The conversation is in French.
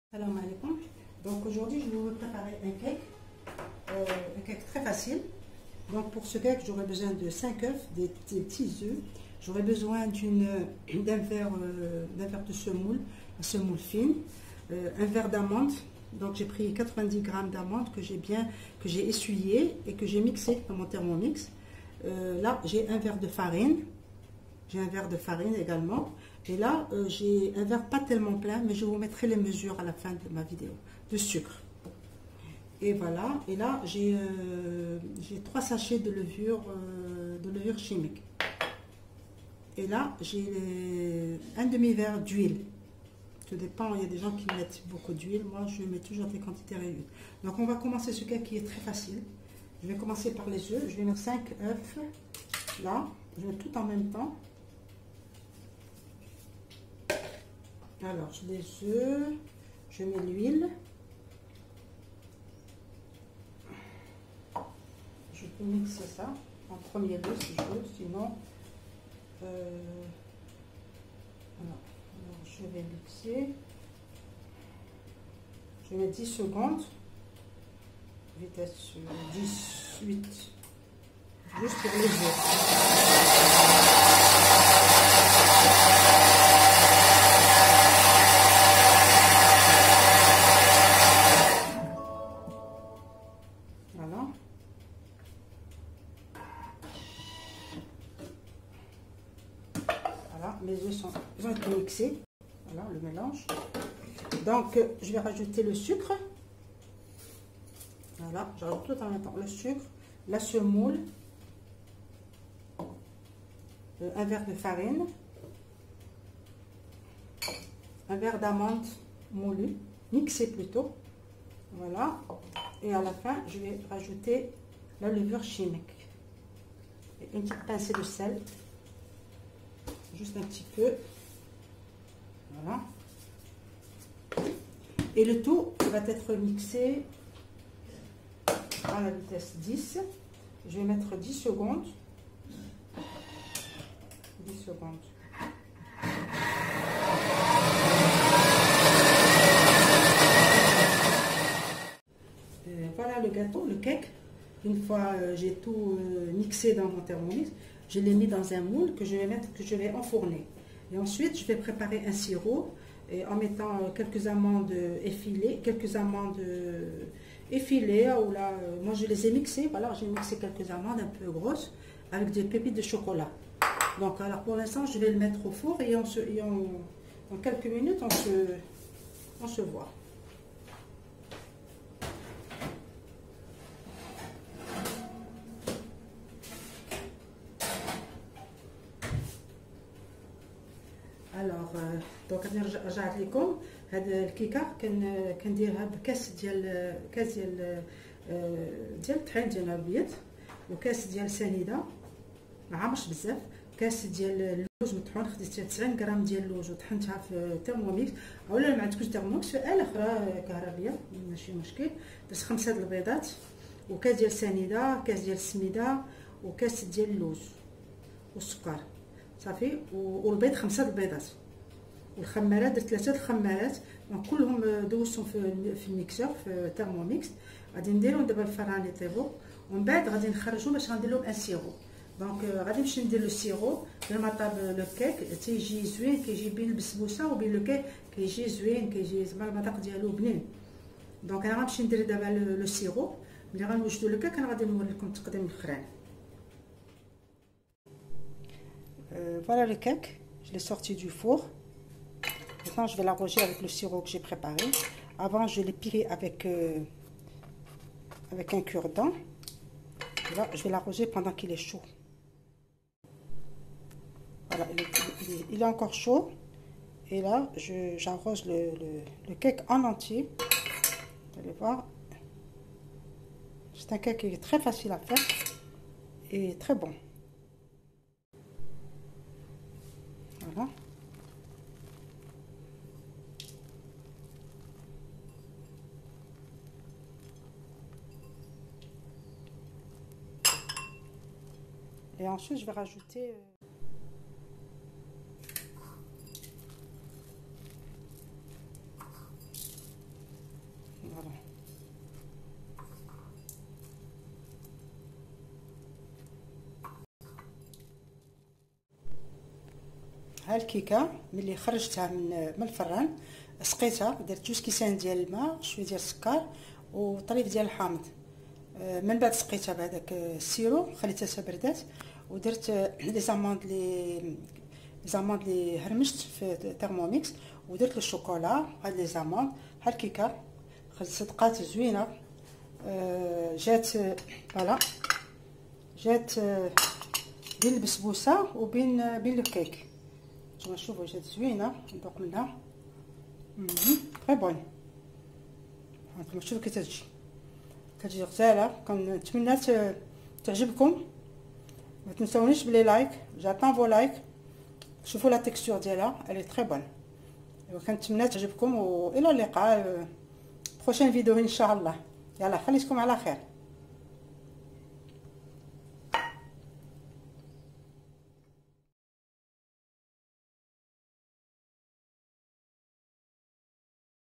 Salam alaikum. Donc aujourd'hui je vais vous préparer un cake très facile. Donc pour ce cake j'aurai besoin de 5 œufs, des petits œufs. J'aurai besoin d'un verre de semoule fine, un verre d'amandes. Donc j'ai pris 90 grammes d'amandes que j'ai essuyé et que j'ai mixé dans mon thermomix. Là j'ai un verre de farine. J'ai un verre de farine également. Et là, j'ai un verre pas tellement plein, mais je vous mettrai les mesures à la fin de ma vidéo, de sucre. Et voilà. Et là, j'ai 3 sachets de levure chimique. Et là, j'ai un demi-verre d'huile. Tout dépend, il y a des gens qui mettent beaucoup d'huile. Moi, je mets toujours des quantités réduites. Donc, on va commencer ce cake qui est très facile. Je vais commencer par les œufs. Je vais mettre 5 œufs. Là, je mets tout en même temps. Alors, les œufs, je mets l'huile. Je peux mixer ça en premier lieu si je veux, sinon, alors, je vais mixer. Je mets 10 secondes, vitesse 18, juste pour les œufs. Mes œufs ont été mixés. Voilà le mélange. Donc, je vais rajouter le sucre. Voilà, je rajoute tout en même temps. Le sucre, la semoule, un verre de farine, un verre d'amande moulu, mixé plutôt. Voilà. Et à la fin, je vais rajouter la levure chimique. Et une petite pincée de sel. Juste un petit peu. Voilà. Et le tout va être mixé à la vitesse 10. Je vais mettre 10 secondes. 10 secondes. Voilà le gâteau, le cake. Une fois j'ai tout mixé dans mon thermomix, je l'ai mis dans un moule que je vais enfourner. Et ensuite, je vais préparer un sirop en mettant quelques amandes effilées, ou là, moi je les ai mixées. Voilà, j'ai mixé quelques amandes un peu grosses avec des pépites de chocolat. Donc, alors pour l'instant, je vais le mettre au four et dans quelques minutes, on se voit. Alors دونك غادي نرجع لكم هاد الكيكه كنديرها بكاس ديال الطحين ديال الابيض وكاس ديال سنيده ما عامرش بزاف كاس ديال اللوز مطحون خديت 90 غرام ديال اللوز وطحنتها في الترموميكس اولا ما عندكوش ترموميكس في اله اخرى كهربيه ماشي مشكل درت 5 د البيضات وكاس ديال سنيده كاس ديال السميده وكاس ديال اللوز والسكر صافي والبيض 5 د البيضات والخمارات درت 3 د الخمارات كلهم دوزتهم في الميكسور في الترموميكس غادي نديرهم دابا الفران يطيبوا ومن بعد غادي نخرجهم باش غندير لهم ان سيرو دونك غادي نمشي ندير لو سيرو لما طاب لو كيك تيجي زوين كيجي بين البسبوسه وبين لو كيك كيجي زوين كيجي زعما المذاق ديالو بنين دونك انا غنمشي ندير دابا لو سيرو ملي غنوجدوا لو كيك انا غادي نوريكم التقديم الاخراني. Voilà le cake, je l'ai sorti du four. Maintenant, je vais l'arroser avec le sirop que j'ai préparé. Avant, je l'ai piqué avec un cure-dent. Là, je vais l'arroser pendant qu'il est chaud. Voilà, il est encore chaud. Et là, j'arrose le cake en entier. Vous allez voir. C'est un cake qui est très facile à faire et très bon. Voilà. Et ensuite, je vais rajouter ها الكيكه ملي خرجتها من الفران، سقيتها، درت 2 كيسان ديال الماء، شويه ديال السكر وطريف ديال الحامض. من بعد سقيتها بهذاك السيرو، خليتها بردات، ودرت لي زاموند لي هرمشت في ترموميكس، ودرت الشوكولا. هاد لي زاموند، ها الكيكه صدقات زوينه. جات فوالا، جات بين البسبوسه وبين الكيك. نتوما شوفوا جات زوينه، ندوق منها. فري بون. هانتوما شوفوا كي كتجي غزاله. كنتمنى تعجبكم. ما تنساونيش بلي لايك، جاتان فو لايك. شوفوا لا تيكستور ديالها، الي تري بون. كنتمنى تعجبكم، والى اللقاء بروشين فيديو ان شاء الله. يلا خليكم على خير.